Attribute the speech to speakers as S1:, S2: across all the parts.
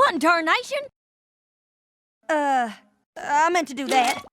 S1: one, darnation!
S2: I meant to do that.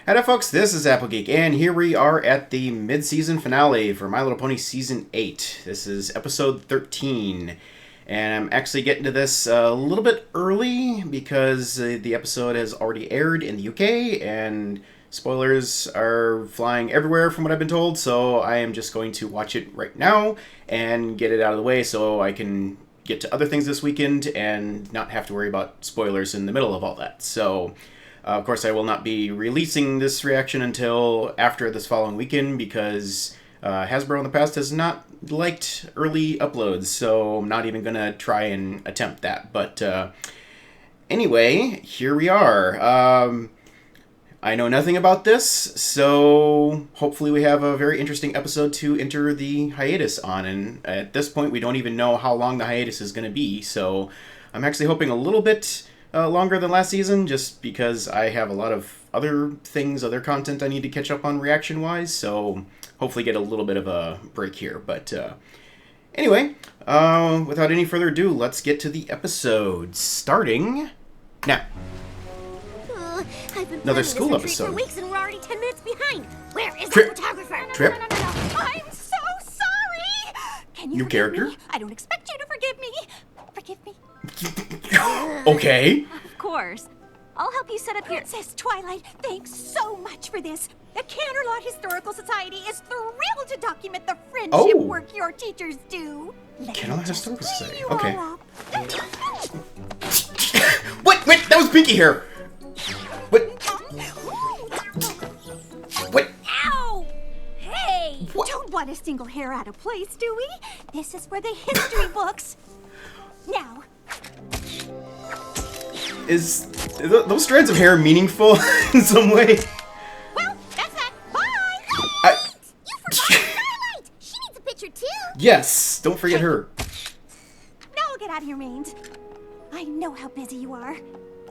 S3: Hello folks, this is Applegeek, and here we are at the mid-season finale for My Little Pony Season 8. This is episode 13, and I'm actually getting to this a little bit early because the episode has already aired in the UK, and spoilers are flying everywhere from what I've been told, so I am just going to watch it right now and get it out of the way so I can get to other things this weekend and not have to worry about spoilers in the middle of all that. So of course, I will not be releasing this reaction until after this following weekend because Hasbro in the past has not liked early uploads, so I'm not even going to try and attempt that. But anyway, here we are. I know nothing about this, so hopefully we have a very interesting episode to enter the hiatus on. And at this point, we don't even know how long the hiatus is going to be, so I'm actually hoping a little bit longer than last season, just because I have a lot of other things, other content I need to catch up on reaction-wise, so hopefully get a little bit of a break here. But anyway, without any further ado, let's get to the episode, starting now.
S1: I've been
S3: Another
S1: planning
S3: school
S1: this retreat
S3: episode.
S1: for weeks and we're already 10 minutes behind. Where is
S3: Trip.
S1: the photographer?
S3: Trip.
S1: No. I'm so sorry. Can you
S3: New
S1: forgive
S3: character?
S1: me? I don't expect you to forgive me. Forgive me.
S3: Okay.
S1: Of course. I'll help you set up your... Princess Twilight, thanks so much for this. The Canterlot Historical Society is thrilled to document the friendship work your teachers do.
S3: Canterlot Historical Society. Okay. Wait, that was Pinky hair. What?
S1: Ow! Hey!
S3: What?
S1: Don't want a single hair out of place, do we? This is for the history books. Now.
S3: Is those strands of hair meaningful in some way?
S1: Well, that's that. Bye! You forgot Starlight! She needs a picture too!
S3: Yes, don't forget her.
S1: Now we'll get out of your mains. I know how busy you are.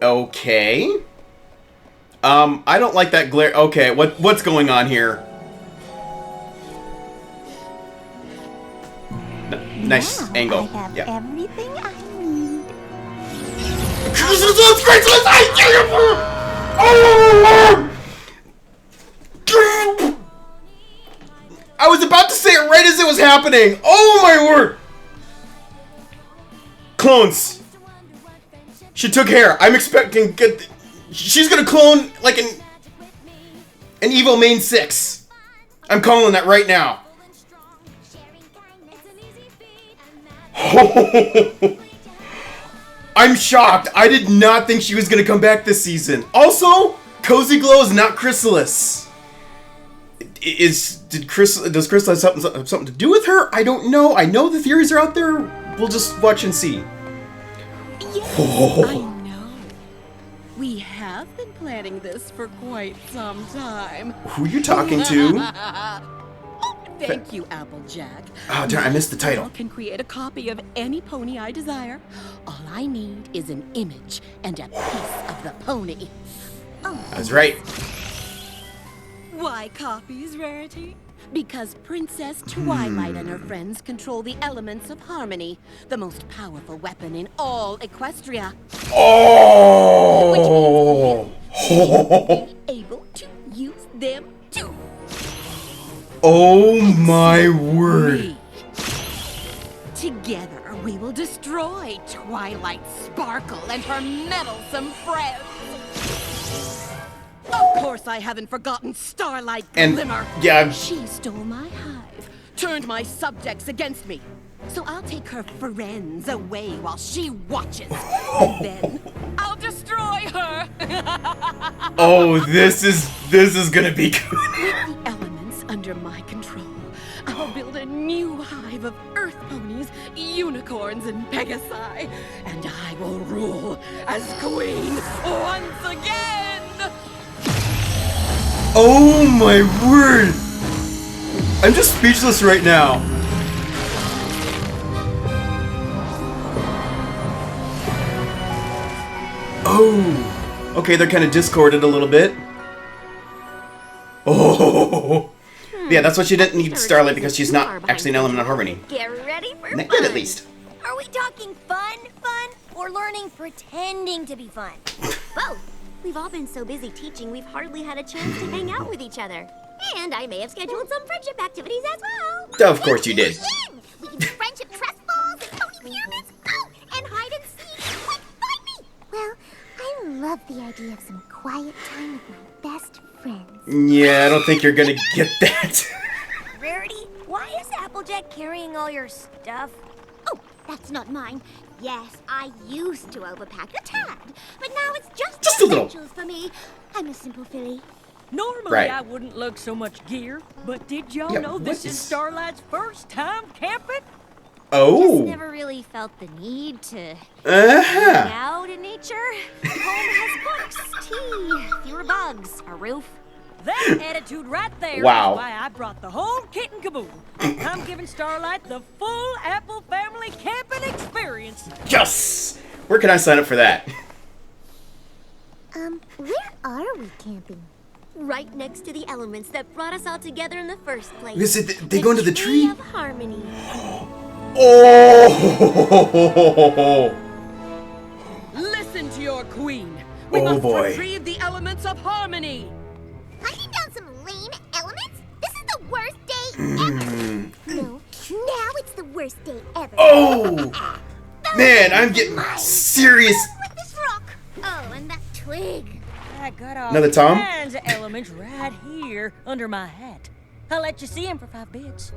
S3: Okay. I don't like that glare. Okay, what's going on here? Nice
S1: Now
S3: angle.
S1: I have
S3: Yeah.
S1: everything I need.
S3: I was about to say it right as it was happening. Oh my word! Clones. She took hair. I'm expecting she's gonna clone like an evil main 6. I'm calling that right now. I'm shocked. I did not think she was gonna come back this season. Also, Cozy Glow is not Chrysalis. Does Chrysalis have something to do with her? I don't know. I know the theories are out there. We'll just watch and see.
S4: Yes, I know. We have been planning this for quite some time.
S3: Who are you talking to?
S4: Thank you, Applejack.
S3: Oh, darn, I missed the title.
S4: I can create a copy of any pony I desire. All I need is an image and a piece of the pony. Oh,
S3: That's right.
S4: why copies, Rarity? Because Princess Twilight and her friends control the elements of harmony, the most powerful weapon in all Equestria.
S3: Oh!
S4: Be able to use them too.
S3: Oh my word!
S4: Together, we will destroy Twilight Sparkle and her meddlesome friends. Of course, I haven't forgotten Starlight
S3: And
S4: Glimmer.
S3: yeah,
S4: She stole my hive, turned my subjects against me. So I'll take her friends away while she watches. And then I'll destroy her.
S3: oh, this is gonna be good.
S4: With the elements under my control, I'll build a new hive of earth ponies, unicorns, and pegasi, and I will rule as queen once again.
S3: Oh my word! I'm just speechless right now. Oh, okay, they're kind of discorded a little bit. Oh. Yeah, that's why she didn't need Starlight, because she's not actually an element of harmony.
S1: Get ready for
S3: Not
S1: fun.
S3: yet, at least.
S1: Are we talking fun, or learning pretending to be fun? Both. We've all been so busy teaching, we've hardly had a chance to hang out with each other. And I may have scheduled some friendship activities as well.
S3: Of course you did.
S1: We can do friendship trust balls and pony pyramids. Oh, and hide and seek. Quick, find me. Well, I love the idea of some quiet time with my best friends.
S3: Yeah, I don't think you're gonna get that.
S1: Rarity, why is Applejack carrying all your stuff? Oh, that's not mine. Yes, I used to overpack a tad, but now it's just
S3: a little.
S1: essentials for me. I'm a simple filly.
S2: Normally,
S3: Right.
S2: I wouldn't lug so much gear, but did y'all
S3: Yeah,
S2: know
S3: what
S2: this
S3: is-
S2: is Starlight's first time camping?
S3: Oh.
S1: Just never really felt the need to hang out in nature. Home has books, tea, fewer bugs, a roof.
S2: That attitude right there
S3: Wow.
S2: is why I brought the whole kit and caboodle. I'm giving Starlight the full Apple family camping experience.
S3: Yes! Where can I sign up for that?
S1: Where are we camping? Right next to the elements that brought us all together in the first place.
S3: Is it they go into the tree?
S1: Of harmony.
S3: Oh!
S4: Listen to your queen. We
S3: Oh,
S4: must
S3: boy.
S4: retrieve the elements of harmony.
S1: Hunting down some lame elements? This is the worst day ever. No, now it's the worst day ever.
S3: Oh! Man, I'm getting serious.
S1: With this rock. Oh, and that twig.
S2: I got all
S3: Another Tom?
S2: kinds of elements right here under my hat. I'll let you see them for 5 bits.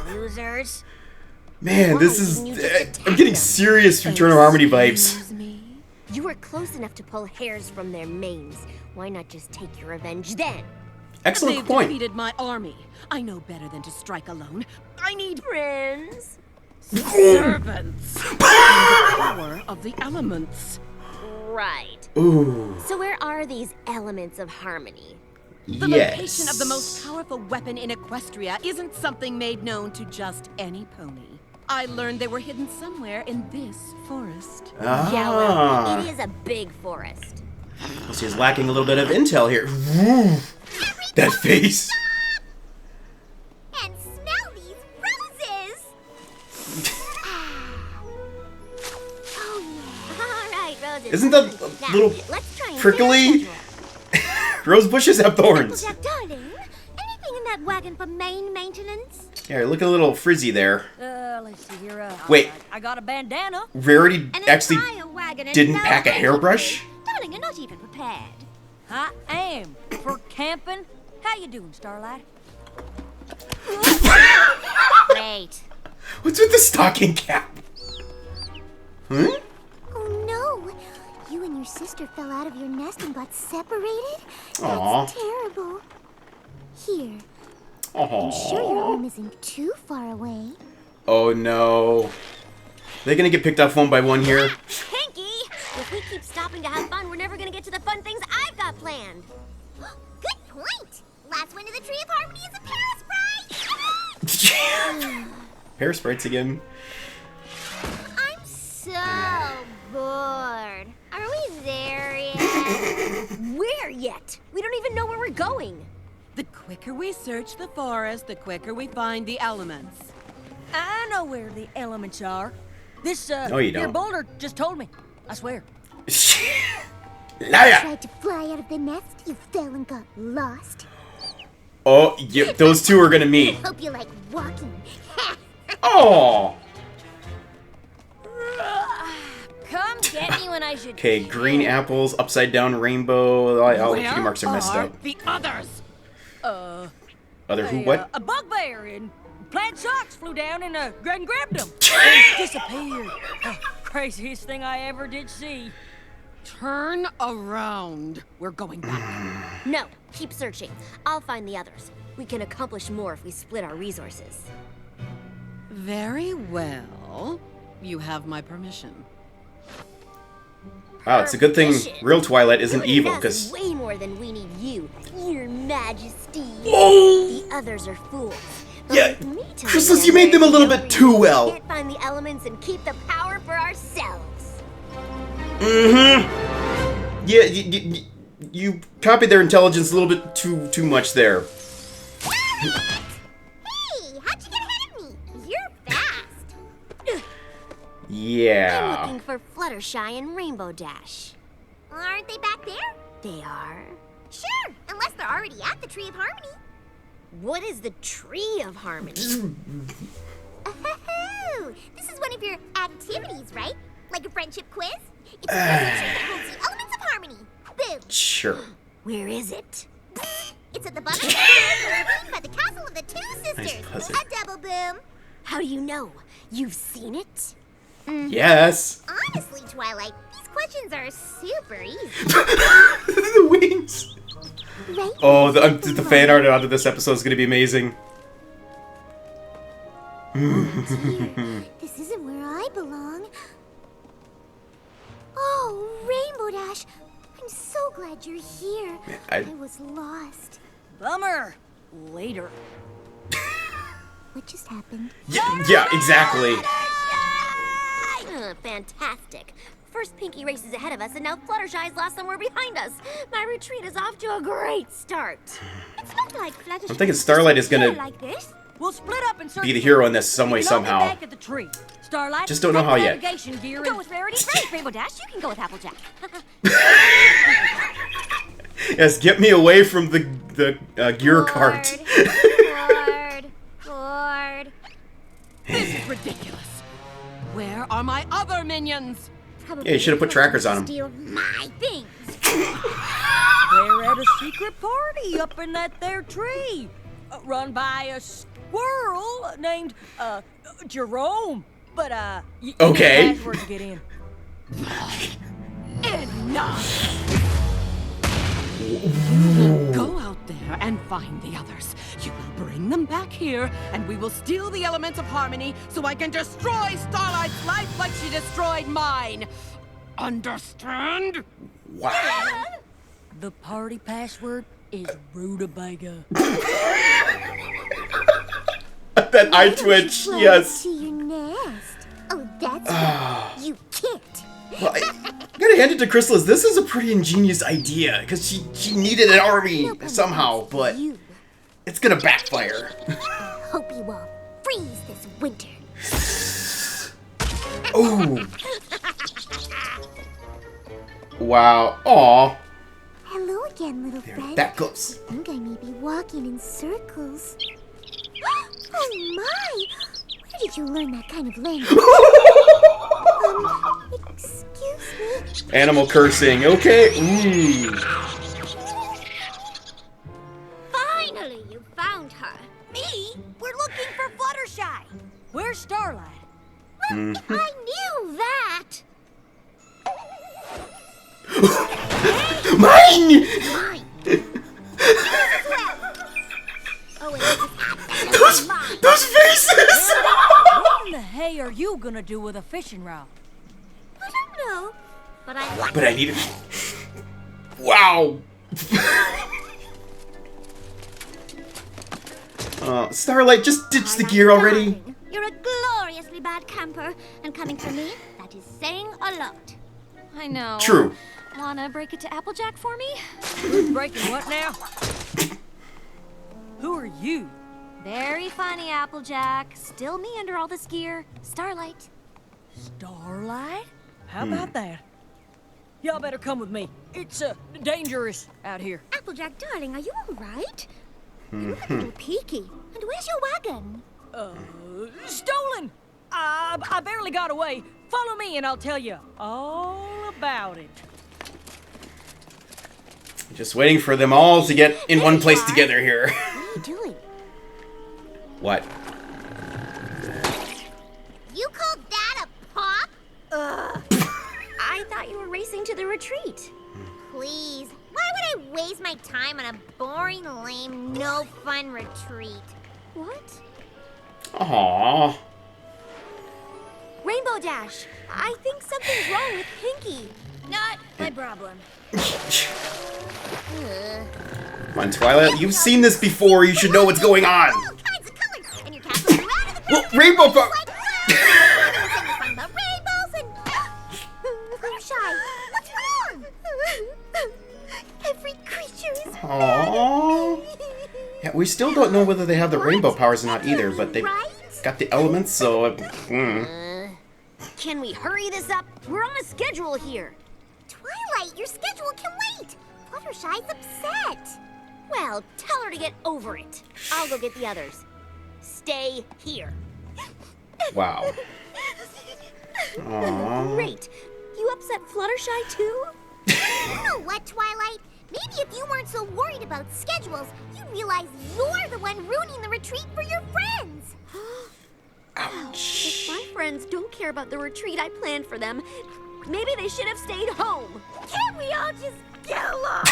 S2: Losers.
S3: Man, this is...
S1: Why didn't you just
S3: I'm getting
S1: attack them?
S3: serious Return of Harmony vibes.
S4: Excuse me?
S1: You were close enough to pull hairs from their manes. Why not just take your revenge then?
S3: Excellent
S4: They've
S3: point.
S4: defeated my army. I know better than to strike alone. I need
S1: Friends.
S4: servants. The power of the elements.
S1: Right.
S3: Ooh.
S1: So where are these elements of harmony?
S4: The location of the most powerful weapon in Equestria isn't something made known to just any pony. I learned they were hidden somewhere in this forest.
S1: Yeah, well,
S3: Ah.
S1: it is a big forest.
S3: She's lacking a little bit of intel here. Woo. That face.
S1: And smell these roses! Oh yeah. All right, roses.
S3: Isn't that a
S1: Now,
S3: little
S1: let's try and
S3: prickly?
S1: get our schedule.
S3: Rose bushes have thorns.
S1: Applejack, darling, anything in that wagon for main maintenance?
S3: Yeah, you're looking a little frizzy there.
S2: Let's see here.
S3: Wait.
S2: I got a bandana.
S3: Rarity
S1: An
S3: actually
S1: entire wagon and
S3: didn't
S1: no
S3: pack a
S1: engine.
S3: hairbrush?
S1: Darling, you're not even prepared.
S2: I am for camping. How you doing, Starlight?
S1: Great.
S3: What's with the stocking cap? Huh?
S1: Oh no! You and your sister fell out of your nest and got separated?
S3: Aw.
S1: That's terrible. Here,
S3: Aw.
S1: sure your home isn't too far away.
S3: Oh no. They're gonna get picked off one by one here.
S1: Pinky! If we keep stopping to have fun, we're never gonna get to the fun things I've got planned. Good point! Last one to the Tree of Harmony is a parasprite!
S3: Hair sprites again.
S1: I'm so bored. Are we there yet?
S4: Where yet? We don't even know where we're going. The quicker we search the forest, the quicker we find the elements.
S2: I know where the elements are. This,
S3: No, you
S2: here
S3: don't.
S2: boulder just told me. I swear.
S3: Liar!
S1: Tried to fly out of the nest, you fell and got lost.
S3: Oh, yep, those two are gonna meet.
S1: Hope you like walking.
S3: Oh.
S1: Come get me when I should.
S3: Okay, green apples, upside down rainbow. All the cutie marks are messed up.
S4: The others.
S3: Other who? What?
S2: A bugbear and plaid socks flew down and grabbed them. Disappeared. Craziest thing I ever did see.
S4: Turn around. We're going back.
S1: No, keep searching. I'll find the others. We can accomplish more if we split our resources.
S4: Very well. You have my permission.
S3: Wow, it's a good thing
S1: Permission.
S3: real Twilight isn't
S1: You need
S3: evil,
S1: us
S3: because...
S1: way more than we need you, Your Majesty.
S3: Oh!
S1: The others are fools. But
S3: Yeah,
S1: with me to
S3: Chrysalis, you made them a little bit too well.
S1: Can't find the elements and keep the power for ourselves.
S3: Mm-hmm. Yeah, you copied their intelligence a little bit too much there.
S1: Hey, how'd you get ahead of me? You're fast.
S3: Yeah.
S1: I'm looking for Fluttershy and Rainbow Dash. Aren't they back there? They are. Sure, unless they're already at the Tree of Harmony. What is the Tree of Harmony? Oh, this is one of your activities, right? Like a friendship quiz? It's a quiz that holds the elements of harmony. Boom.
S3: Sure.
S1: Where is it? It's at the bottom of the stairs by the castle of the Two Sisters.
S3: puzzle.
S1: A double boom. How do you know? You've seen it?
S3: Yes.
S1: Honestly, Twilight, these questions are super easy.
S3: The wings.
S1: Right?
S3: Oh, the fan art out of this episode is going to be amazing.
S1: This isn't where I belong. Oh, Rainbow Dash. I'm so glad you're here.
S3: I
S1: was lost.
S2: Bummer. Later.
S1: What just happened?
S3: yeah, exactly.
S1: Fantastic. First Pinky race is ahead of us, and now Fluttershy's lost somewhere behind us. My retreat is off to a great start. It's not like Fluttershy.
S3: I'm thinking Starlight is gonna
S1: like this.
S2: We'll split up and search.
S3: be the hero in this some way
S2: We can all get
S3: somehow.
S2: back at the tree. Starlight.
S3: Just don't know
S2: pack
S3: how yet.
S2: Navigation gear
S1: Go
S2: and...
S1: with Rarity. Great, Rainbow Dash. You can go with Applejack.
S3: Yes, get me away from the gear cart.
S1: Ford.
S4: This is ridiculous. Where are my other minions?
S1: Probably
S3: Yeah, you should've put trackers on 'em.
S1: Steal my things.
S2: They're at a secret party up in that there tree. Run by a squirrel named, Jerome. But, you
S3: Okay.
S2: need a password to get in.
S4: Enough! Go out there and find the others. You will bring them back here, and we will steal the elements of harmony so I can destroy Starlight's life like she destroyed mine. Understand?
S3: Wow.
S2: The party password is rutabaga.
S3: That eye twitch, yes.
S1: To your nest. Oh, that's right. You can't.
S3: Well, I gotta hand it to Chrysalis. This is a pretty ingenious idea because she needed an army somehow, but
S1: You.
S3: it's gonna backfire.
S1: Hope you all freeze this winter.
S3: Oh. Wow. Aw.
S1: Hello again, little friend.
S3: That close.
S1: I think I may be walking in circles. Oh my! Where did you learn that kind of language? Excuse me.
S3: Animal cursing. Okay. Ooh.
S1: Finally, you found her. Me? We're looking for Fluttershy.
S2: Where's Starlight?
S1: Well, I knew that.
S3: Mine.
S1: Mine. Oh, it is mine.
S3: Those faces.
S2: What in the hay are you gonna do with a fishing rod?
S1: I don't know, but I like
S3: But I need it. Wow. Starlight, just ditch the gear already.
S1: You're a gloriously bad camper, and coming from me, that is saying a lot.
S5: I know.
S3: True.
S5: Wanna break it to Applejack for me?
S2: Who's breaking what now? Who are you?
S5: Very funny, Applejack. Still me under all this gear. Starlight.
S2: Starlight? How about that? Y'all better come with me. It's, dangerous out here.
S1: Applejack, darling, are you all right? You look a little peaky. And where's your wagon?
S2: Stolen! I barely got away. Follow me and I'll tell you all about it.
S3: Just waiting for them all to get in one place together here.
S1: What are you doing?
S3: What?
S1: You called that a pop?
S5: I thought you were racing to the retreat.
S1: Please, why would I waste my time on a boring, lame, no-fun retreat?
S5: What?
S3: Aww.
S5: Rainbow Dash, I think something's wrong with Pinky.
S1: Not my problem.
S3: Come on, Twilight. You've seen this before. You should know what's going on.
S1: All kinds of colors, and your castle grew out of the
S3: Well, Rainbow Pup.
S1: Sing the rainbows and Fluttershy, what's wrong?
S3: Aww. Yeah, we still don't know whether they have the rainbow powers or not either, but they've got the elements, so...
S1: Can we hurry this up? We're on a schedule here.
S5: Twilight, your schedule can wait. Fluttershy's upset.
S1: Well, tell her to get over it. I'll go get the others. Stay here.
S3: Wow. Aww.
S1: Great. You upset Fluttershy too?
S5: You know what, Twilight? Maybe if you weren't so worried about schedules, you'd realize you're the one ruining the retreat for your friends.
S1: If my friends don't care about the retreat I planned for them, maybe they should have stayed home.
S5: Can't we all just get along?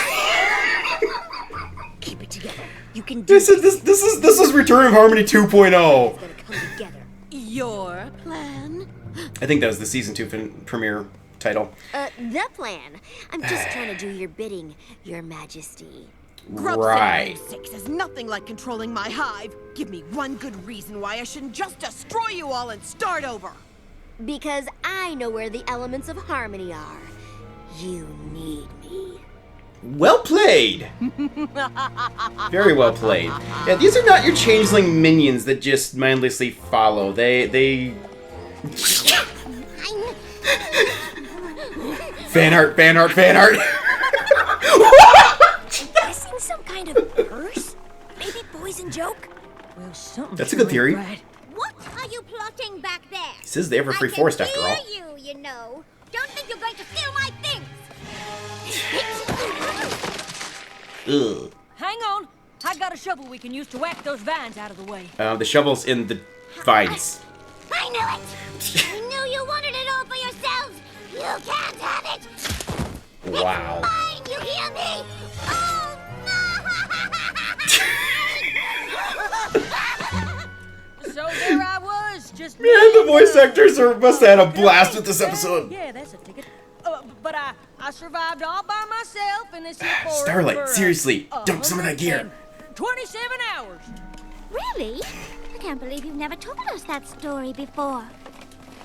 S1: Keep it together. You can do
S3: This is Return of Harmony 2.0.
S1: It's gonna come together.
S4: Your plan?
S3: I think that was the season 2 premiere title.
S1: The plan. I'm just trying to do your bidding, Your Majesty.
S3: Right.
S6: 6 is nothing like controlling my hive. Give me one good reason why I shouldn't just destroy you all and start over.
S1: Because I know where the elements of harmony are. You need me.
S3: Well played. Very well played. Yeah, these are not your changeling minions that just mindlessly follow. They... Fan art, fan art, fan art.
S1: Guessing some kind of curse? Maybe poison joke?
S2: Well, something.
S3: That's a good theory.
S2: Right.
S5: What are you plotting back there?
S3: Says they have a free forest after all.
S5: I can hear you, you know. Don't think you're going to steal my things.
S3: Ugh.
S2: Hang on. I got a shovel we can use to whack those vines out of the way.
S3: The shovel's in the vines.
S5: I knew it. I knew you wanted it all for yourselves. You can't have it.
S3: Wow.
S5: Fine, you hear me? Oh,
S2: So there I was, just
S3: Man, the voice actors must have had a blast with this episode.
S2: Yeah, that's a ticket. But I survived all by myself in this here forest
S3: Starlight,
S2: for,
S3: seriously, dump some of that gear.
S2: 27 hours.
S5: Really? I can't believe you've never told us that story before.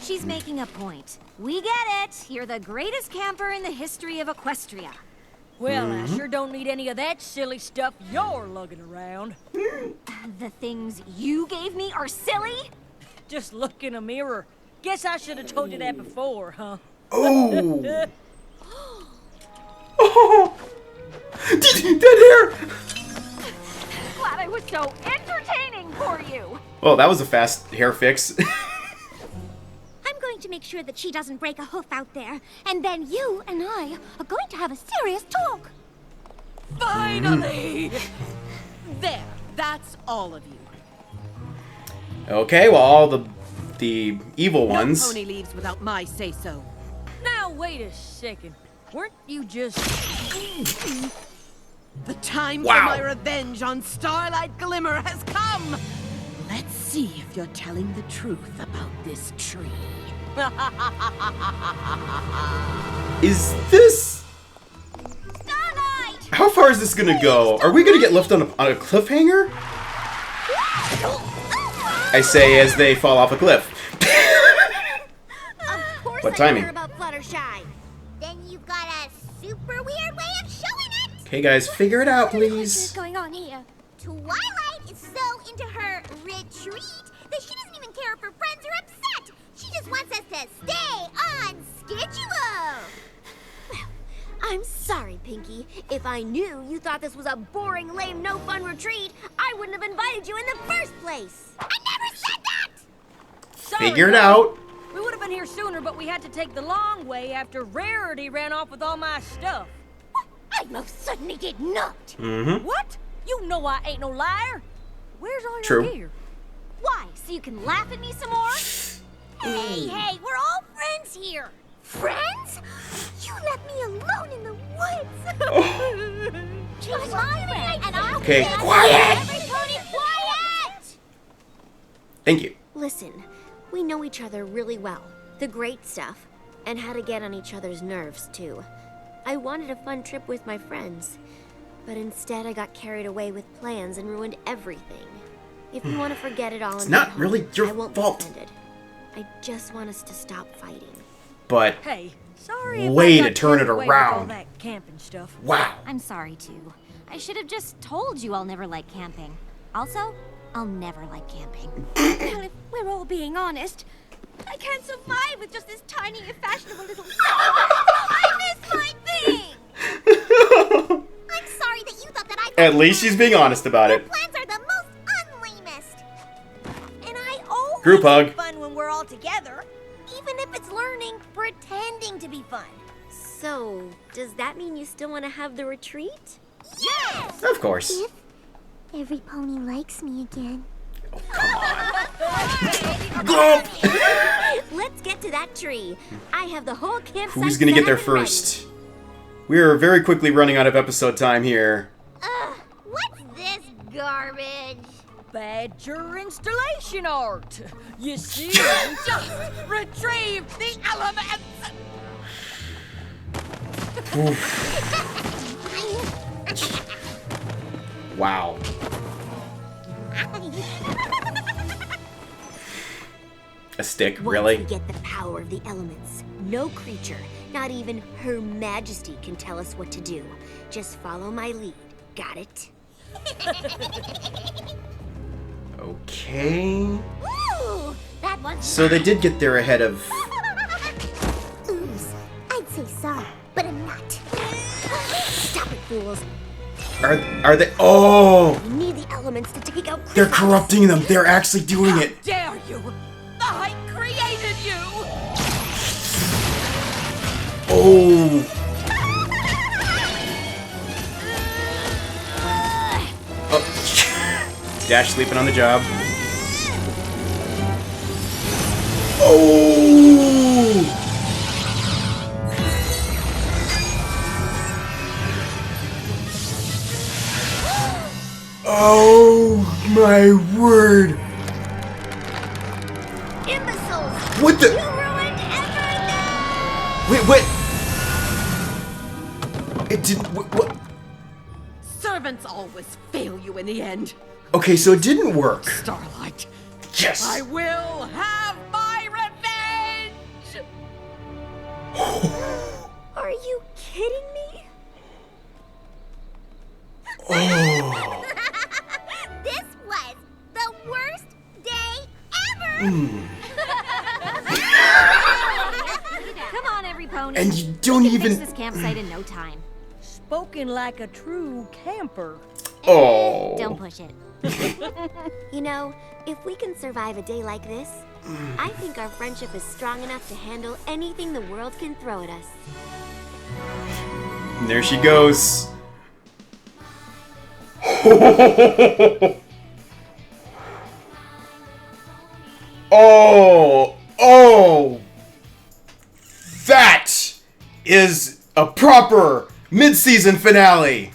S1: She's making a point. We get it. You're the greatest camper in the history of Equestria.
S2: Well, I sure don't need any of that silly stuff you're lugging around.
S1: The things you gave me are silly?
S2: Just look in a mirror. Guess I should have told you that before, huh?
S3: Oh. Oh. Dead hair.
S1: Glad I was so entertaining for you.
S3: Oh, that was a fast hair fix.
S5: I'm going to make sure that she doesn't break a hoof out there, and then you and I are going to have a serious talk.
S6: Finally! There, that's all of you.
S3: Okay, well, all the evil
S6: No
S3: ones.
S6: pony leaves without my say-so.
S2: Now, wait a second. Weren't you just...
S6: The time
S3: Wow.
S6: for my revenge on Starlight Glimmer has come! Let's see if you're telling the truth about this tree.
S3: Is this...
S5: Starlight!
S3: How far is this gonna go? Are we gonna get left on a cliffhanger? I say as they fall off a cliff.
S5: Of course
S3: What
S5: I
S3: timing?
S5: care about Fluttershy. Then you've got a super weird way of showing it.
S3: Okay, guys, figure it out,
S5: What is
S3: please.
S5: going on here? Twilight is so into her retreat that she doesn't even care if her friends are upset. She just wants us to stay on schedule.
S1: I'm sorry, Pinky. If I knew you thought this was a boring, lame, no-fun retreat, I wouldn't have invited you in the first place.
S5: I never said that.
S2: Sorry,
S3: Figure it
S2: Mom.
S3: out.
S2: We would have been here sooner, but we had to take the long way after Rarity ran off with all my stuff.
S5: I most certainly did not.
S3: Mm-hmm.
S2: What? You know I ain't no liar. Where's all your
S3: True.
S2: gear?
S1: Why? So you can laugh at me some more?
S5: Hey, we're all friends here. Friends? You left me alone in the woods. She's my friend, and I'll
S3: Okay,
S5: stand
S3: quiet.
S5: for everybody. Quiet!
S3: Thank you.
S1: Listen, we know each other really well. The great stuff. And how to get on each other's nerves, too. I wanted a fun trip with my friends. But instead I got carried away with plans and ruined everything. If you want to forget it all
S3: It's
S1: and
S3: not
S1: get home,
S3: really your
S1: I won't
S3: fault.
S1: be offended. I just want us to stop fighting.
S3: But,
S2: Hey, sorry if
S3: Way
S2: I got
S3: to turn
S2: carried
S3: it
S2: away with all
S3: around.
S2: that camping stuff.
S3: wow.
S5: I'm sorry, too.
S1: I should have just told you I'll never like camping. Also, I'll never like camping.
S5: Well, if we're all being honest, I can't survive with just this tiny, fashionable little... I miss my thing! I'm sorry that you thought that I...
S3: At least she's being honest about
S5: Your
S3: it.
S5: plans are the most unlamest. And I always
S3: Group hug.
S5: have fun when we're all together.
S1: Even if it's learning, pretending to be fun. So, does that mean you still want to have the retreat?
S5: Yes!
S3: Of course.
S5: If every pony likes me again.
S1: Let's get to that tree. I have the whole campsite.
S3: Who's gonna get there
S1: set up and
S3: first? We are very quickly running out of episode time here.
S5: What's this garbage?
S2: Badger installation art. You see, just retrieve the elements.
S3: Wow. A stick,
S1: Once
S3: really?
S1: we get the power of the elements, no creature, not even Her Majesty, can tell us what to do. Just follow my lead. Got it?
S3: Okay.
S5: Ooh, that was...
S3: So they did get there ahead of...
S5: Oops, I'd say sorry, but I'm not.
S1: Stop it, fools.
S3: Are they... Oh!
S1: We need the elements to take out
S3: They're
S1: Chrysalis.
S3: corrupting them. They're actually doing it.
S2: Dare you? I created you.
S3: Oh! Oh. Dash sleeping on the job. Oh! Oh my word!
S5: Imbeciles!
S3: What the?
S5: You ruined everything!
S3: Wait, what? It didn't. What?
S4: Servants always fail you in the end.
S3: Okay, so it didn't work.
S4: Starlight,
S3: Yes.
S2: I will have my revenge.
S1: Are you kidding me?
S3: Oh.
S5: This was the worst day ever!
S1: Come on, every pony.
S3: And you don't
S1: We can
S3: even.
S1: fix this campsite in no time.
S2: Spoken like a true camper.
S3: Oh.
S1: Don't push it. You know, if we can survive a day like this, I think our friendship is strong enough to handle anything the world can throw at us.
S3: And there she goes. Oh, oh, that is a proper mid-season finale.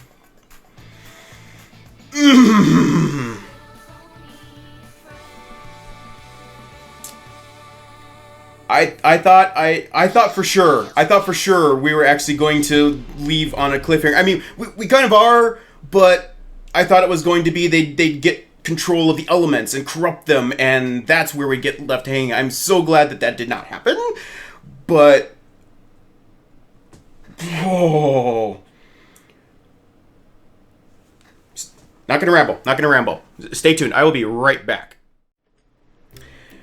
S3: I thought for sure we were actually going to leave on a cliffhanger. I mean, we kind of are, but I thought it was going to be they'd get control of the elements and corrupt them, and that's where we get left hanging. I'm so glad that did not happen, but oh, not gonna ramble. Stay tuned. I will be right back.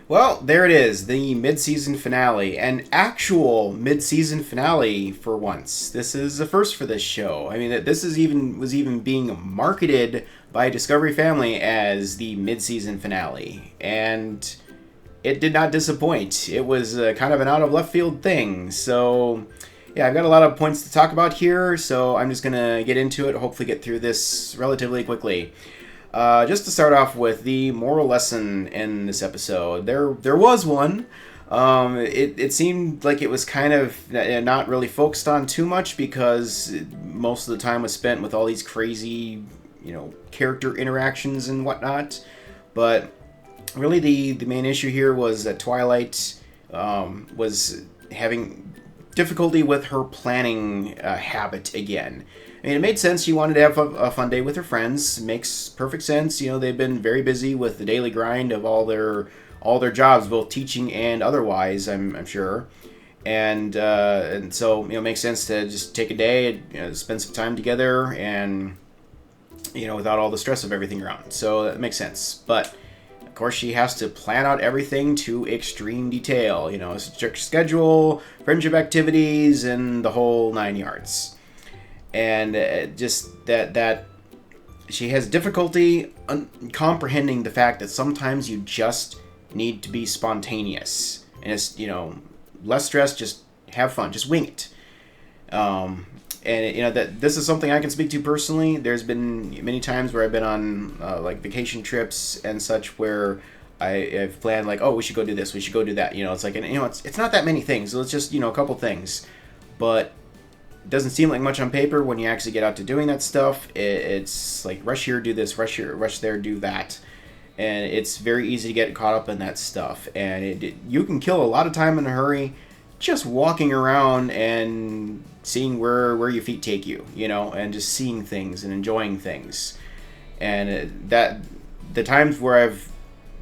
S3: Well, there it is, the mid-season finale. An actual mid-season finale for once. This is a first for this show. I mean, this was even being marketed by Discovery Family as the mid-season finale. And it did not disappoint. It was kind of an out-of-left-field thing. So, yeah, I've got a lot of points to talk about here, so I'm just going to get into it, hopefully get through this relatively quickly. Just to start off with the moral lesson in this episode, there was one. It seemed like it was kind of not really focused on too much because most of the time was spent with all these crazy, character interactions and whatnot. But really, the main issue here was that Twilight was having difficulty with her planning habit again. I mean, it made sense. She wanted to have a fun day with her friends. Makes perfect sense. They've been very busy with the daily grind of all their jobs, both teaching and otherwise, I'm sure. And so, it makes sense to just take a day, spend some time together, and without all the stress of everything around. So that makes sense. But of course, she has to plan out everything to extreme detail. A strict schedule, friendship activities, and the whole 9 yards. And just that she has difficulty comprehending the fact that sometimes you just need to be spontaneous. And it's, less stress, just have fun, just wing it. And that this is something I can speak to personally. There's been many times where I've been on like vacation trips and such where I've planned like, oh, we should go do this, we should go do that. It's like, and it's not that many things. So it's just a couple things, but it doesn't seem like much on paper when you actually get out to doing that stuff. It's like rush here, do this, rush here, rush there, do that, and it's very easy to get caught up in that stuff. And you can kill a lot of time in a hurry just walking around and seeing where your feet take you, and just seeing things and enjoying things. And that the times where I've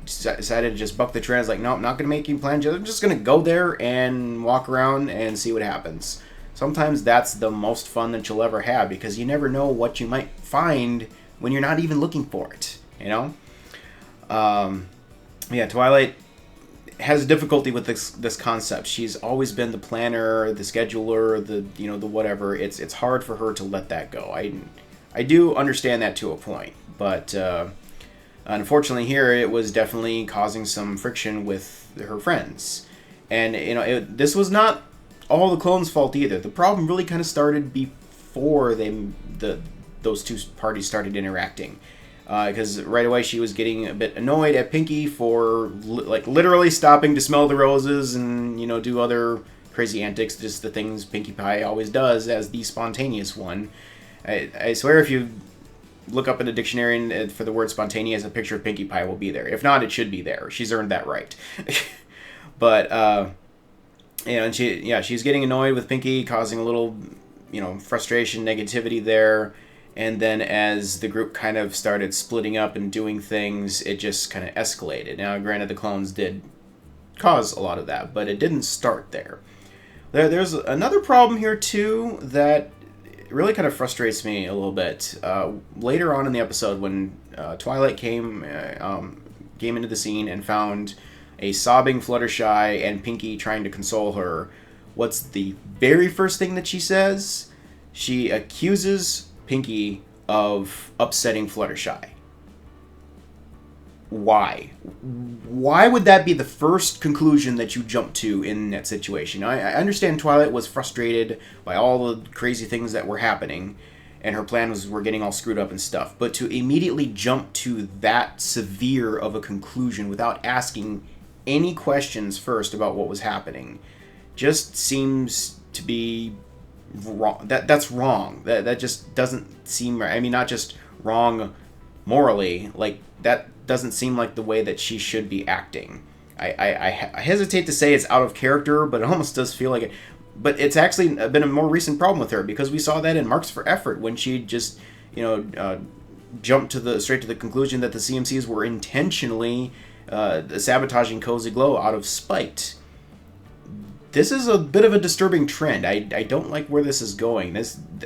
S3: decided to just buck the trend, like, no, I'm not going to make you plans. I'm just going to go there and walk around and see what happens. Sometimes that's the most fun that you'll ever have, because you never know what you might find when you're not even looking for it, Twilight has difficulty with this concept. She's always been the planner, the scheduler, the whatever. It's hard for her to let that go. I do understand that to a point, but unfortunately here it was definitely causing some friction with her friends. And this was not all the clones' fault either. The problem really kind of started before those two parties started interacting. Because right away she was getting a bit annoyed at Pinky for literally stopping to smell the roses and do other crazy antics, just the things Pinkie Pie always does as the spontaneous one. I swear if you look up in a dictionary and for the word spontaneous, a picture of Pinkie Pie will be there. If not, it should be there. She's earned that right. But and she's getting annoyed with Pinky, causing a little frustration, negativity there. And then as the group kind of started splitting up and doing things, it just kind of escalated. Now, granted, the clones did cause a lot of that, but it didn't start there. There's another problem here, too, that really kind of frustrates me a little bit. Later on in the episode, when Twilight came into the scene and found a sobbing Fluttershy and Pinky trying to console her, what's the very first thing that she says? She accuses Pinky of upsetting Fluttershy. Why? Why would that be the first conclusion that you jump to in that situation? I understand Twilight was frustrated by all the crazy things that were happening, and her plan were getting all screwed up and stuff. But to immediately jump to that severe of a conclusion without asking any questions first about what was happening just seems to be wrong. That's wrong. That just doesn't seem right. I mean, not just wrong morally, like that doesn't seem like the way that she should be acting. I hesitate to say it's out of character, but it almost does feel like it. But it's actually been a more recent problem with her, because we saw that in Marks for Effort when she just jumped straight to the conclusion that the CMCs were intentionally sabotaging Cozy Glow out of spite. This is a bit of a disturbing trend. I don't like where this is going.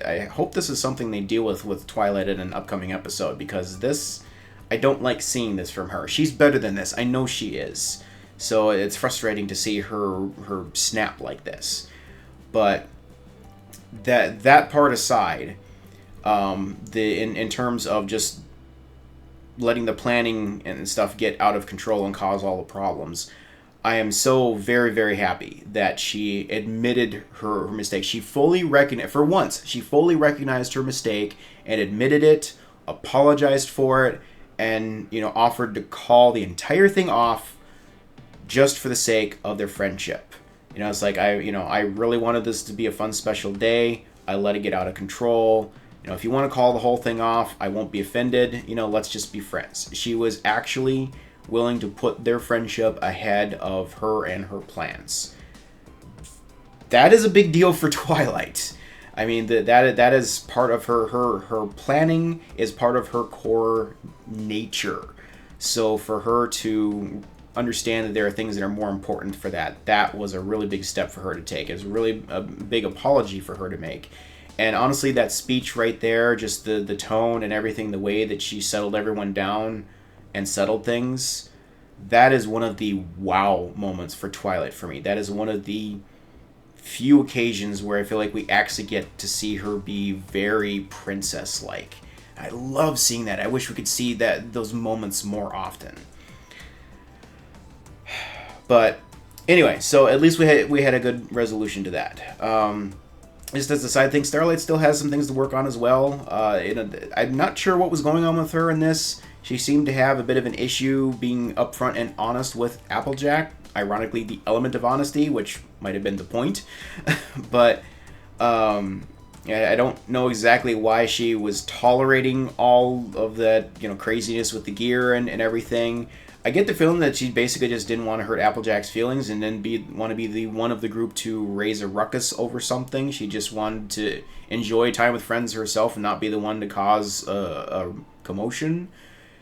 S3: I hope this is something they deal with Twilight in an upcoming episode, because I don't like seeing this from her. She's better than this. I know she is. So it's frustrating to see her snap like this. But that part aside, in terms of just letting the planning and stuff get out of control and cause all the problems, I am so very, very happy that she admitted her mistake. She fully recognized, for once, she fully recognized her mistake and admitted it, apologized for it, and offered to call the entire thing off just for the sake of their friendship. It's like I really wanted this to be a fun special day. I let it get out of control. If you want to call the whole thing off, I won't be offended. Let's just be friends. She was actually willing to put their friendship ahead of her and her plans. That is a big deal for Twilight. I mean, that is part of her planning is part of her core nature. So for her to understand that there are things that are more important for that was a really big step for her to take. It was really a big apology for her to make. And honestly, that speech right there, just the tone and everything, the way that she settled everyone down and settled things, that is one of the wow moments for Twilight for me. That is one of the few occasions where I feel like we actually get to see her be very princess-like. I love seeing that. I wish we could see those moments more often. But anyway, so at least we had a good resolution to that. Just as a side thing, Starlight still has some things to work on as well. I'm not sure what was going on with her in this. She seemed to have a bit of an issue being upfront and honest with Applejack. Ironically, the element of honesty, which might have been the point. But I don't know exactly why she was tolerating all of that, craziness with the gear and everything. I get the feeling that she basically just didn't want to hurt Applejack's feelings and then want to be the one of the group to raise a ruckus over something. She just wanted to enjoy time with friends herself and not be the one to cause a commotion.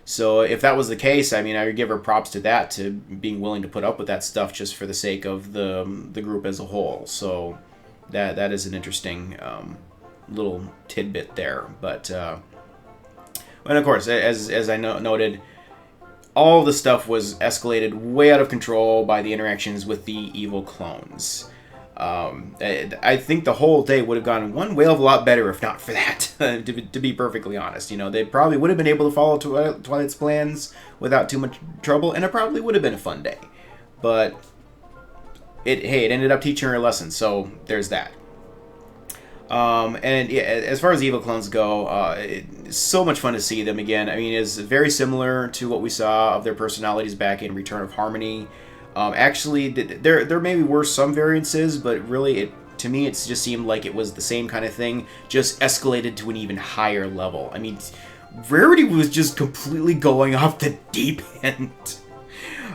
S3: So if that was the case, I would give her props to that, to being willing to put up with that stuff just for the sake of the group as a whole. So that is an interesting little tidbit there. But and of course, as I noted, all the stuff was escalated way out of control by the interactions with the evil clones. I think the whole day would have gone one whale of a lot better if not for that, to be perfectly honest. They probably would have been able to follow Twilight's plans without too much trouble, and it probably would have been a fun day. But it ended up teaching her a lesson, so there's that. And yeah, as far as evil clones go, it's so much fun to see them again. It's very similar to what we saw of their personalities back in Return of Harmony. Actually, there maybe were some variances, but really, to me, it just seemed like it was the same kind of thing, just escalated to an even higher level. Rarity was just completely going off the deep end.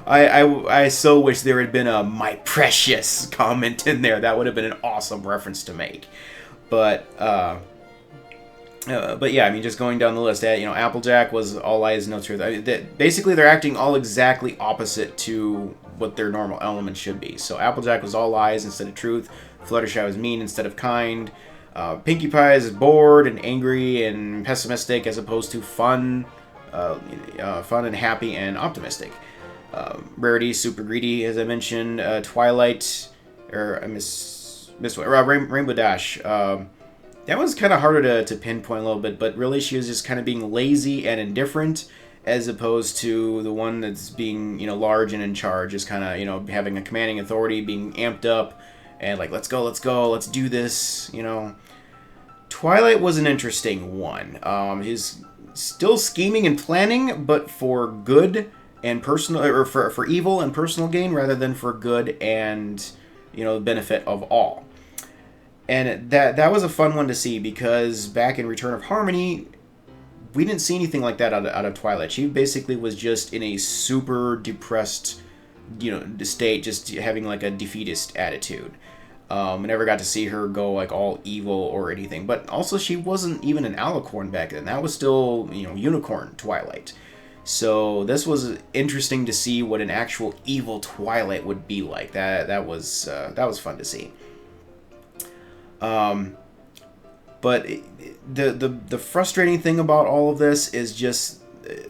S3: I so wish there had been a "my precious" comment in there. That would have been an awesome reference to make. But yeah, just going down the list, Applejack was all lies, no truth. Basically, they're acting all exactly opposite to what their normal element should be. So Applejack was all lies instead of truth. Fluttershy was mean instead of kind. Pinkie Pie is bored and angry and pessimistic as opposed to fun and happy and optimistic. Rarity, super greedy, as I mentioned. Twilight, Rainbow Dash. That was kind of harder to pinpoint a little bit, but really she was just kind of being lazy and indifferent, as opposed to the one that's being, large and in charge, just kind of, having a commanding authority, being amped up, and like, let's go, let's do this, Twilight was an interesting one. He's still scheming and planning, but for good and personal, or for evil and personal gain, rather than for good and, the benefit of all. And that was a fun one to see, because back in Return of Harmony, we didn't see anything like that out of Twilight. She basically was just in a super depressed, state, just having like a defeatist attitude. I never got to see her go like all evil or anything. But also, she wasn't even an alicorn back then. That was still, unicorn Twilight. So this was interesting to see what an actual evil Twilight would be like. That was fun to see. But the frustrating thing about all of this is just,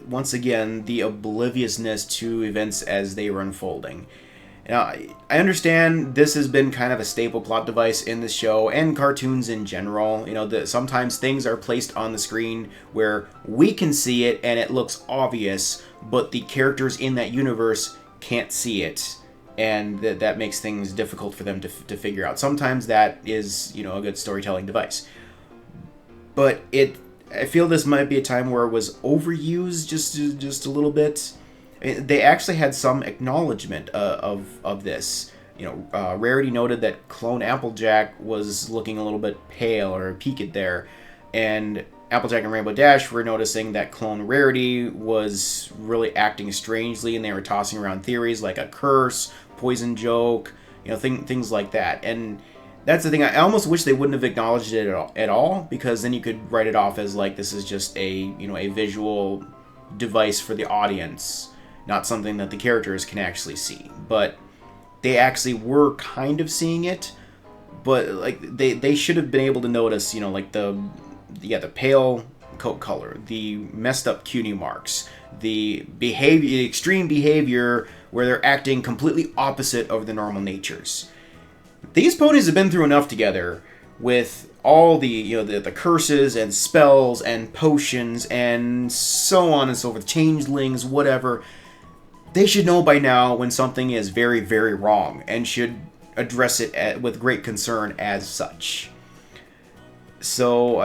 S3: once again, the obliviousness to events as they were unfolding. Now, I understand this has been kind of a staple plot device in the show and cartoons in general. That sometimes things are placed on the screen where we can see it and it looks obvious, but the characters in that universe can't see it. And that makes things difficult for them to figure out. Sometimes that is, a good storytelling device. But I feel this might be a time where it was overused just a little bit. They actually had some acknowledgement of this. Rarity noted that Clone Applejack was looking a little bit pale or peaked there. And Applejack and Rainbow Dash were noticing that Clone Rarity was really acting strangely, and they were tossing around theories like a curse, poison joke, things like that. And that's the thing. I almost wish they wouldn't have acknowledged it at all, because then you could write it off as like this is just a visual device for the audience, not something that the characters can actually see. But they actually were kind of seeing it, but like they should have been able to notice, like the pale coat color, the messed up cutie marks, the extreme behavior where they're acting completely opposite of the normal natures. These ponies have been through enough together with all the curses and spells and potions and so on and so forth, changelings, whatever. They should know by now when something is very, very wrong and should address it with great concern as such. So,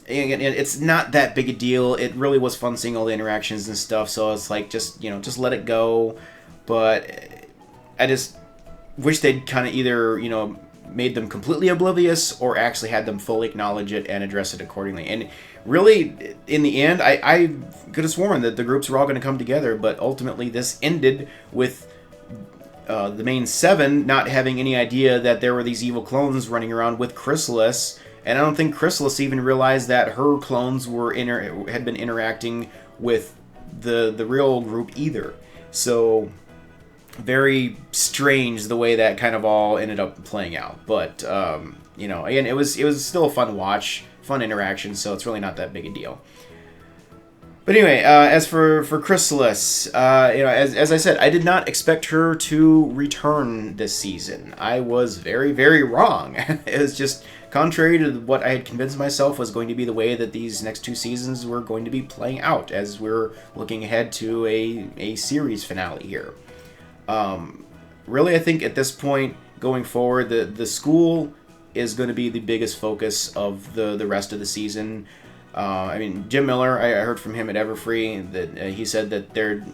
S3: it's not that big a deal. It really was fun seeing all the interactions and stuff, so it's like, just let it go. But I just wish they'd kind of either, made them completely oblivious or actually had them fully acknowledge it and address it accordingly. And really, in the end, I could have sworn that the groups were all going to come together, but ultimately this ended with the main 7 not having any idea that there were these evil clones running around with Chrysalis, and I don't think Chrysalis even realized that her clones had been interacting with the real group either. So very strange the way that kind of all ended up playing out. But again, it was still a fun watch, fun interaction, so it's really not that big a deal. But anyway, as for Chrysalis, as I said, I did not expect her to return this season. I was very, very wrong. It was just contrary to what I had convinced myself was going to be the way that these next 2 seasons were going to be playing out as we're looking ahead to a series finale here. Really, I think at this point, going forward, the school is going to be the biggest focus of the rest of the season. Jim Miller, I heard from him at Everfree that he said that there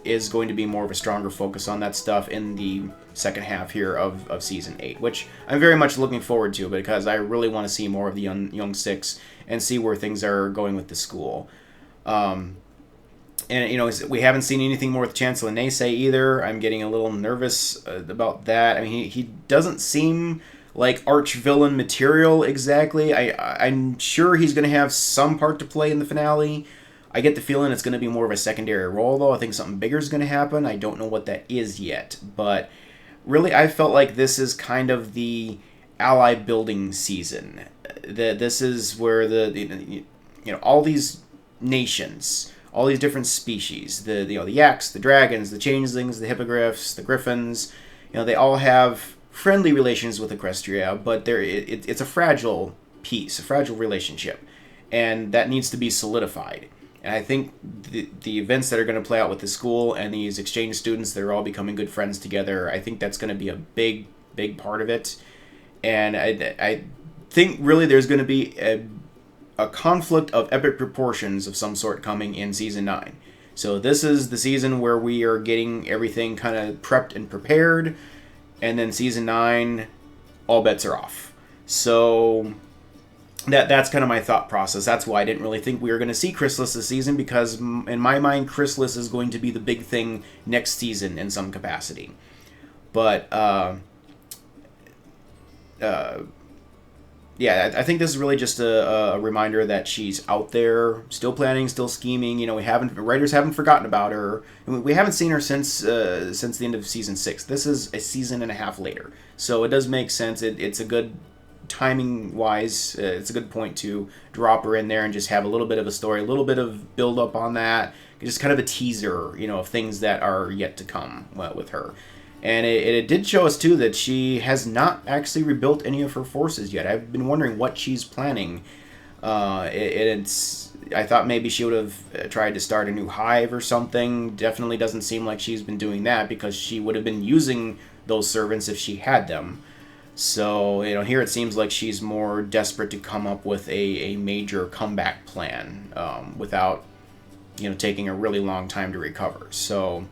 S3: is going to be more of a stronger focus on that stuff in the second half here of Season 8, which I'm very much looking forward to because I really want to see more of the young Six and see where things are going with the school. And, we haven't seen anything more with Chancellor Naysay either. I'm getting a little nervous about that. He doesn't seem like arch-villain material exactly. I'm sure he's going to have some part to play in the finale. I get the feeling it's going to be more of a secondary role, though. I think something bigger is going to happen. I don't know what that is yet. But really, I felt like this is kind of the ally building season. This is where all these nations, all these different species, the yaks, the dragons, the changelings, the hippogriffs, the griffins, they all have friendly relations with Equestria, but it's a fragile piece, a fragile relationship, and that needs to be solidified. And I think the events that are going to play out with the school and these exchange students that are all becoming good friends together, I think that's going to be a big, big part of it. And I think really there's going to be a conflict of epic proportions of some sort coming in Season 9. So this is the season where we are getting everything kind of prepped and prepared, and then Season 9, all bets are off. So that's kind of my thought process. That's why I didn't really think we were going to see Chrysalis this season, because in my mind, Chrysalis is going to be the big thing next season in some capacity. But yeah, I think this is really just a reminder that she's out there, still planning, still scheming. Writers haven't forgotten about her. We haven't seen her since the end of Season 6. This is a season and a half later, so it does make sense. It's a good timing-wise. It's a good point to drop her in there and just have a little bit of a story, a little bit of build-up on that, just kind of a teaser, of things that are yet to come with her. And it did show us, too, that she has not actually rebuilt any of her forces yet. I've been wondering what she's planning. I thought maybe she would have tried to start a new hive or something. Definitely doesn't seem like she's been doing that, because she would have been using those servants if she had them. So, here it seems like she's more desperate to come up with a major comeback plan without, taking a really long time to recover. So...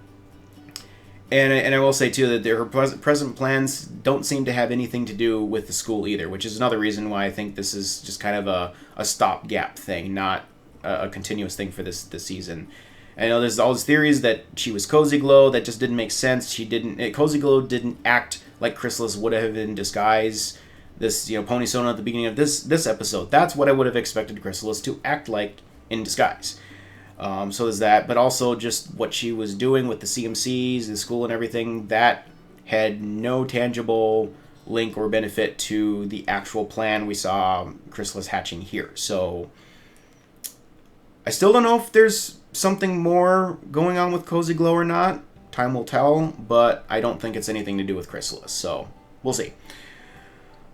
S3: And I will say, too, that her present plans don't seem to have anything to do with the school either, which is another reason why I think this is just kind of a stopgap thing, not a continuous thing for this season. I know there's all these theories that she was Cozy Glow. That just didn't make sense. Cozy Glow didn't act like Chrysalis would have in disguise. This, Pony Sona at the beginning of this episode, that's what I would have expected Chrysalis to act like in disguise. So there's that, but also just what she was doing with the CMCs, the school and everything, that had no tangible link or benefit to the actual plan we saw Chrysalis hatching here. So I still don't know if there's something more going on with Cozy Glow or not. Time will tell, but I don't think it's anything to do with Chrysalis, so we'll see.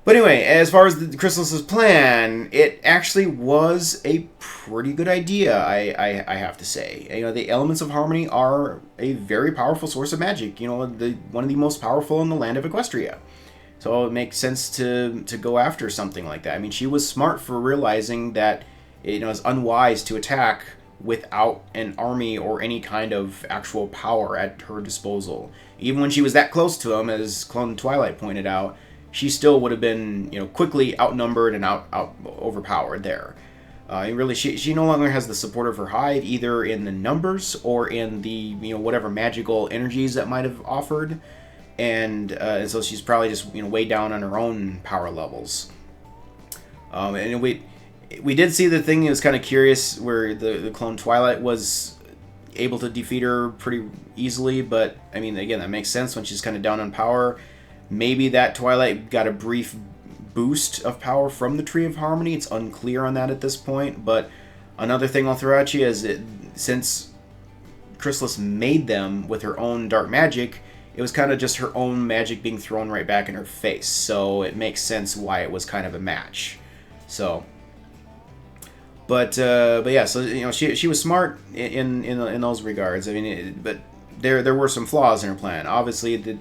S3: But anyway, as far as the Chrysalis' plan, it actually was a pretty good idea, I have to say. You know, the elements of harmony are a very powerful source of magic. You know, one of the most powerful in the land of Equestria. So it makes sense to go after something like that. I mean, she was smart for realizing that, you know, it's unwise to attack without an army or any kind of actual power at her disposal. Even when she was that close to him, as Clone Twilight pointed out, she still would have been, you know, quickly outnumbered and out overpowered there. Really, she no longer has the support of her hive, either in the numbers or in the, you know, whatever magical energies that might have offered, and so she's probably just, you know, way down on her own power levels. And we did see the thing that was kind of curious, where the Clone Twilight was able to defeat her pretty easily, but I mean, again, that makes sense when she's kind of down on power. Maybe that Twilight got a brief boost of power from the Tree of Harmony. It's unclear on that at this point. But another thing I'll throw at you is that since Chrysalis made them with her own dark magic, it was kind of just her own magic being thrown right back in her face. So it makes sense why it was kind of a match. So, but yeah, so, you know, she was smart in those regards. I mean, but there were some flaws in her plan. Obviously,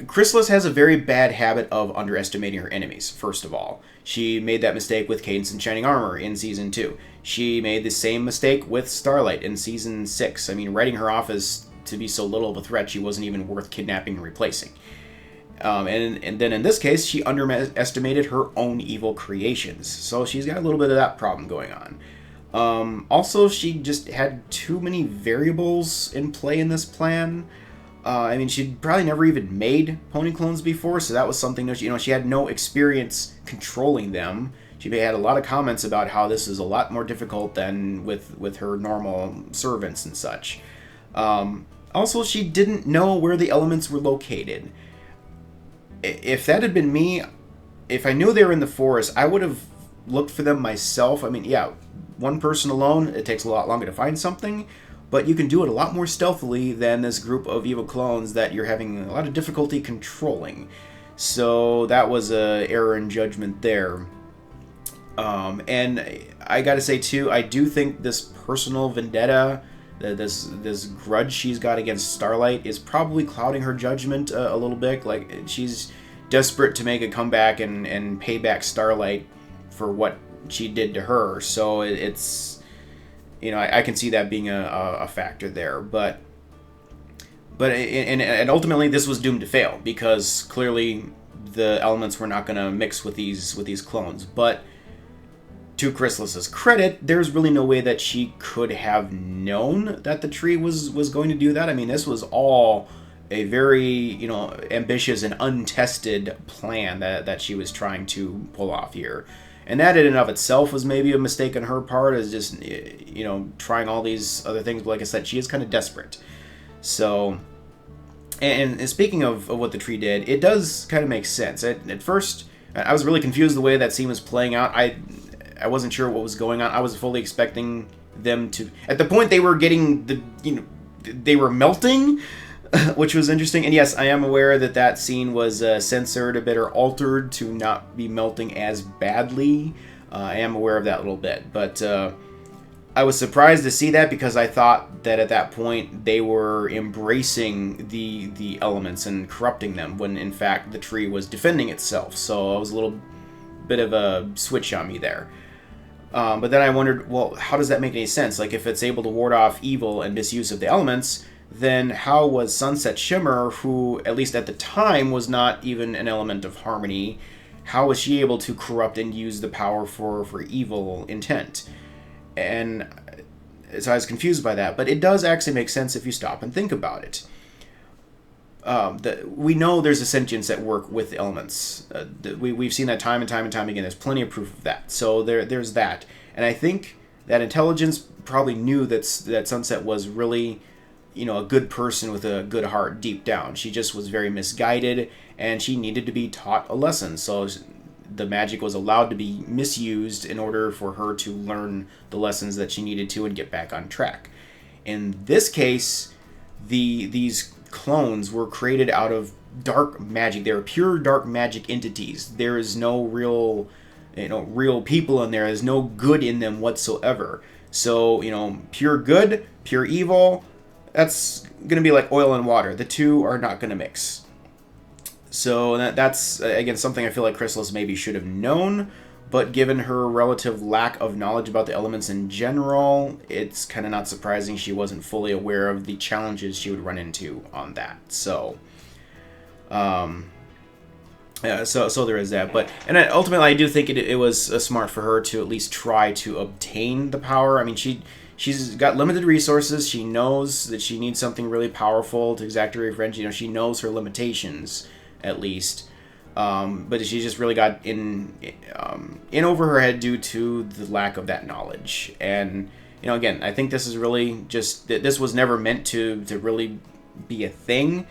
S3: Chrysalis has a very bad habit of underestimating her enemies, first of all. She made that mistake with Cadence and Shining Armor in Season 2. She made the same mistake with Starlight in Season 6. I mean, writing her off as to be so little of a threat she wasn't even worth kidnapping and replacing. And then in this case, she underestimated her own evil creations. So she's got a little bit of that problem going on. Also, she just had too many variables in play in this plan. I mean, she'd probably never even made pony clones before, so that was something that, you know, she had no experience controlling them. She had a lot of comments about how this is a lot more difficult than with her normal servants and such. Also, she didn't know where the elements were located. If that had been me, if I knew they were in the forest, I would have looked for them myself. I mean, yeah, one person alone, it takes a lot longer to find something, but you can do it a lot more stealthily than this group of evil clones that you're having a lot of difficulty controlling. So that was an error in judgment there. And I gotta say too, I do think this personal vendetta, this grudge she's got against Starlight, is probably clouding her judgment a little bit. Like, she's desperate to make a comeback and pay back Starlight for what she did to her. So it's, you know, I can see that being a factor there, but ultimately this was doomed to fail, because clearly the elements were not going to mix with these clones. But to Chrysalis's credit, there's really no way that she could have known that the tree was going to do that. I mean, this was all a very, you know, ambitious and untested plan that she was trying to pull off here. And that in and of itself was maybe a mistake on her part, as just, you know, trying all these other things. But like I said, she is kind of desperate. So, and speaking of what the tree did, it does kind of make sense. At first, I was really confused the way that scene was playing out. I wasn't sure what was going on. I was fully expecting them to, at the point they were getting the, you know, they were melting, which was interesting. And yes, I am aware that scene was censored a bit or altered to not be melting as badly. I am aware of that a little bit. But I was surprised to see that, because I thought that at that point they were embracing the elements and corrupting them, when in fact the tree was defending itself. So it was a little bit of a switch on me there. But then I wondered, well, how does that make any sense? Like, if it's able to ward off evil and misuse of the elements, then how was Sunset Shimmer, who at least at the time was not even an element of harmony, how was she able to corrupt and use the power for evil intent? And so I was confused by that, but it does actually make sense if you stop and think about it. We know there's a sentience at work with the elements. We've seen that time and time and time again. There's plenty of proof of that. So there's that. And I think that intelligence probably knew that Sunset was really a good person with a good heart deep down. She just was very misguided, and she needed to be taught a lesson. So the magic was allowed to be misused in order for her to learn the lessons that she needed to and get back on track. In this case, these clones were created out of dark magic. They were pure dark magic entities. There is no real people in there. There's no good in them whatsoever. So, pure good, pure evil, that's going to be like oil and water. The two are not going to mix. So that's, again, something I feel like Chrysalis maybe should have known, but given her relative lack of knowledge about the elements in general, it's kind of not surprising she wasn't fully aware of the challenges she would run into on that. So, so there is that. But ultimately, I do think it was smart for her to at least try to obtain the power. I mean, she's got limited resources. She knows that she needs something really powerful to exact her revenge. She knows her limitations, at least. But she just really got in over her head due to the lack of that knowledge. And, again, I think this is really just, this was never meant to really be a thing.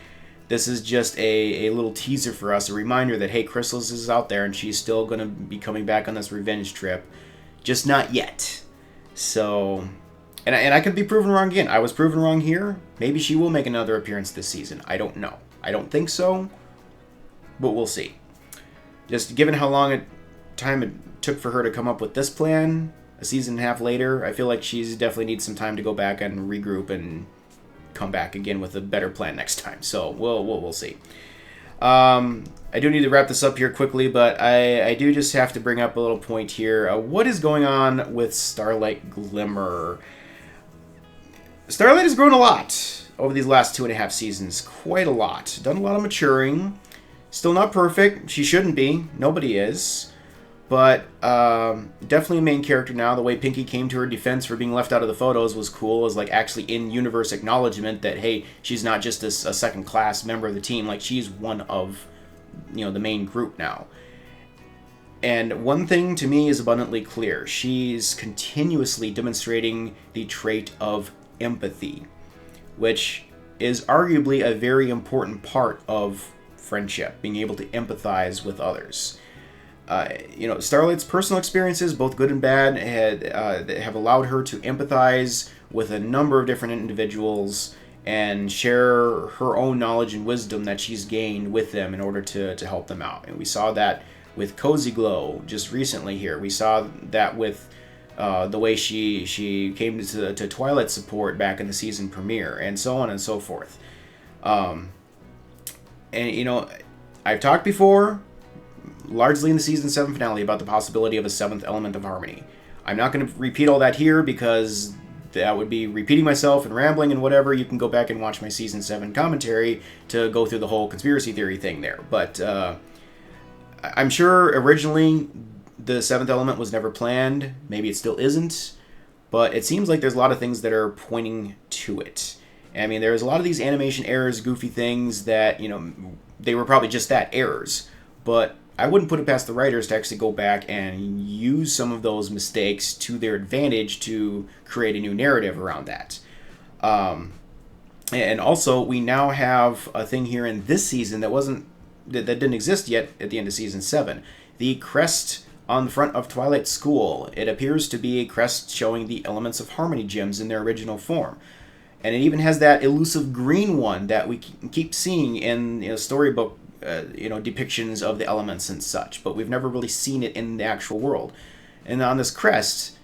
S3: This is just a little teaser for us, a reminder that, hey, Chrysalis is out there and she's still going to be coming back on this revenge trip. Just not yet. So, and I could be proven wrong again. I was proven wrong here. Maybe she will make another appearance this season. I don't know. I don't think so. But we'll see. Just given how long time it took for her to come up with this plan, a season and a half later, I feel like she's definitely needs some time to go back and regroup and come back again with a better plan next time. So we'll see. I do need to wrap this up here quickly, but I do just have to bring up a little point here. What is going on with Starlight Glimmer? Starlight has grown a lot over these last 2.5 seasons. Quite a lot. Done a lot of maturing. Still not perfect. She shouldn't be. Nobody is. But definitely a main character now. The way Pinky came to her defense for being left out of the photos was cool. It was like actually in-universe acknowledgement that, hey, she's not just a second-class member of the team. Like, she's one of, the main group now. And one thing to me is abundantly clear. She's continuously demonstrating the trait of empathy, which is arguably a very important part of friendship, being able to empathize with others. Starlight's personal experiences, both good and bad, have allowed her to empathize with a number of different individuals and share her own knowledge and wisdom that she's gained with them in order to help them out. And we saw that with Cozy Glow just recently here. We saw that with the way she came to Twilight support back in the season premiere, and so on and so forth. And, I've talked before, largely in the Season 7 finale, about the possibility of a 7th element of harmony. I'm not going to repeat all that here because that would be repeating myself and rambling and whatever. You can go back and watch my Season 7 commentary to go through the whole conspiracy theory thing there. But I'm sure originally the 7th element was never planned. Maybe it still isn't. But it seems like there's a lot of things that are pointing to it. I mean, there's a lot of these animation errors, goofy things that, they were probably just that, errors. But I wouldn't put it past the writers to actually go back and use some of those mistakes to their advantage to create a new narrative around that. And also, we now have a thing here in this season that didn't exist yet at the end of Season 7. The crest on the front of Twilight School. It appears to be a crest showing the elements of harmony gems in their original form. And it even has that elusive green one that we keep seeing in storybook depictions of the elements and such, but we've never really seen it in the actual world. And on this crest,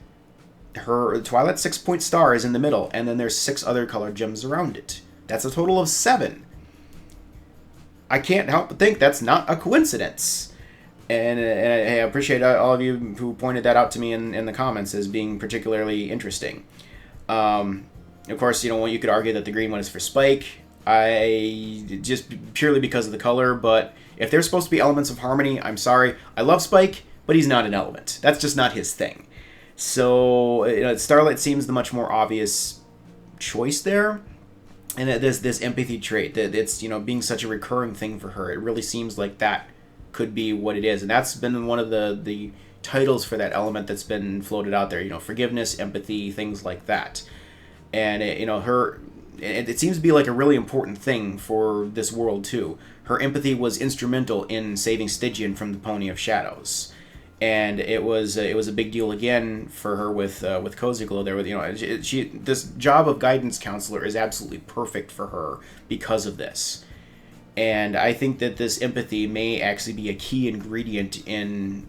S3: her Twilight 6-point star is in the middle, and then there's 6 other colored gems around it. That's a total of 7. I can't help but think that's not a coincidence. And I appreciate all of you who pointed that out to me in the comments as being particularly interesting. Of course, you could argue that the green one is for Spike. Just purely because of the color, but if they're supposed to be elements of harmony, I'm sorry. I love Spike, but he's not an element. That's just not his thing. So, Starlight seems the much more obvious choice there. And this empathy trait, that it's, being such a recurring thing for her, it really seems like that could be what it is. And that's been one of the titles for that element that's been floated out there. Forgiveness, empathy, things like that. And, it seems to be like a really important thing for this world too. Her empathy was instrumental in saving Stygian from the Pony of Shadows, and it was a big deal again for her with Cozy Glow. There, this job of guidance counselor is absolutely perfect for her because of this. And I think that this empathy may actually be a key ingredient in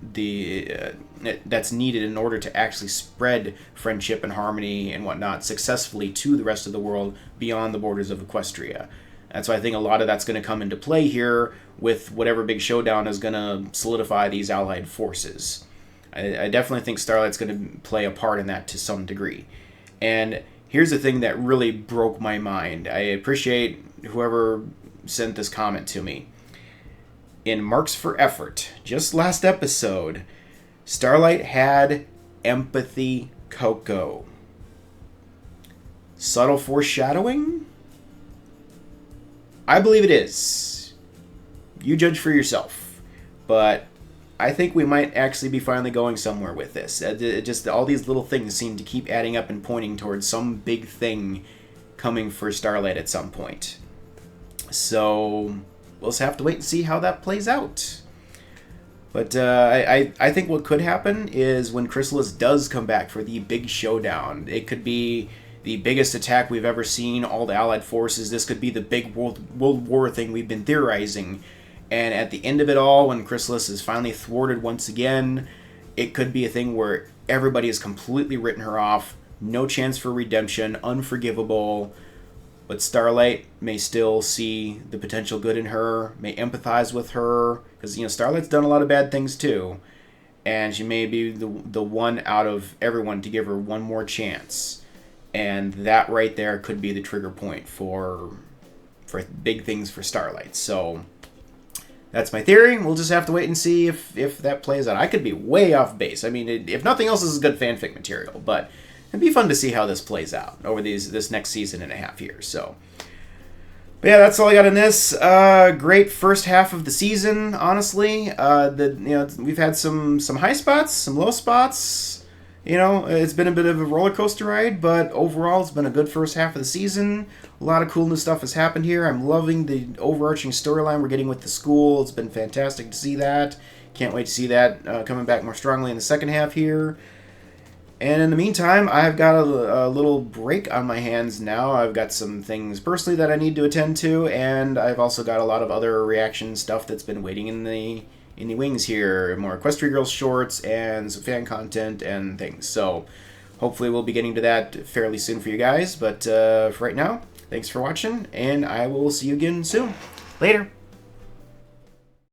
S3: that's needed in order to actually spread friendship and harmony and whatnot successfully to the rest of the world beyond the borders of Equestria. That's why I think a lot of that's going to come into play here with whatever big showdown is going to solidify these allied forces. I definitely think Starlight's going to play a part in that to some degree. And here's the thing that really broke my mind. I appreciate whoever sent this comment to me. In Marks for Effort, just last episode, Starlight had Empathy Coco. Subtle foreshadowing? I believe it is. You judge for yourself. But I think we might actually be finally going somewhere with this. Just all these little things seem to keep adding up and pointing towards some big thing coming for Starlight at some point. So we'll just have to wait and see how that plays out. But I think what could happen is when Chrysalis does come back for the big showdown, it could be the biggest attack we've ever seen, all the Allied forces. This could be the big World War thing we've been theorizing. And at the end of it all, when Chrysalis is finally thwarted once again, it could be a thing where everybody has completely written her off, no chance for redemption, unforgivable. But Starlight may still see the potential good in her, may empathize with her, because Starlight's done a lot of bad things too, and she may be the one out of everyone to give her one more chance, and that right there could be the trigger point for big things for Starlight. So that's my theory. We'll just have to wait and see if that plays out. I could be way off base. I mean, if nothing else, this is good fanfic material, but it'd be fun to see how this plays out over this next season and a half years. So, but yeah, that's all I got in this. Great first half of the season, honestly. We've had some high spots, some low spots. It's been a bit of a roller coaster ride, but overall, it's been a good first half of the season. A lot of cool new stuff has happened here. I'm loving the overarching storyline we're getting with the school. It's been fantastic to see that. Can't wait to see that coming back more strongly in the second half here. And in the meantime, I've got a little break on my hands now. I've got some things personally that I need to attend to, and I've also got a lot of other reaction stuff that's been waiting in the wings here. More Equestria Girls shorts and some fan content and things. So hopefully we'll be getting to that fairly soon for you guys. But for right now, thanks for watching, and I will see you again soon. Later.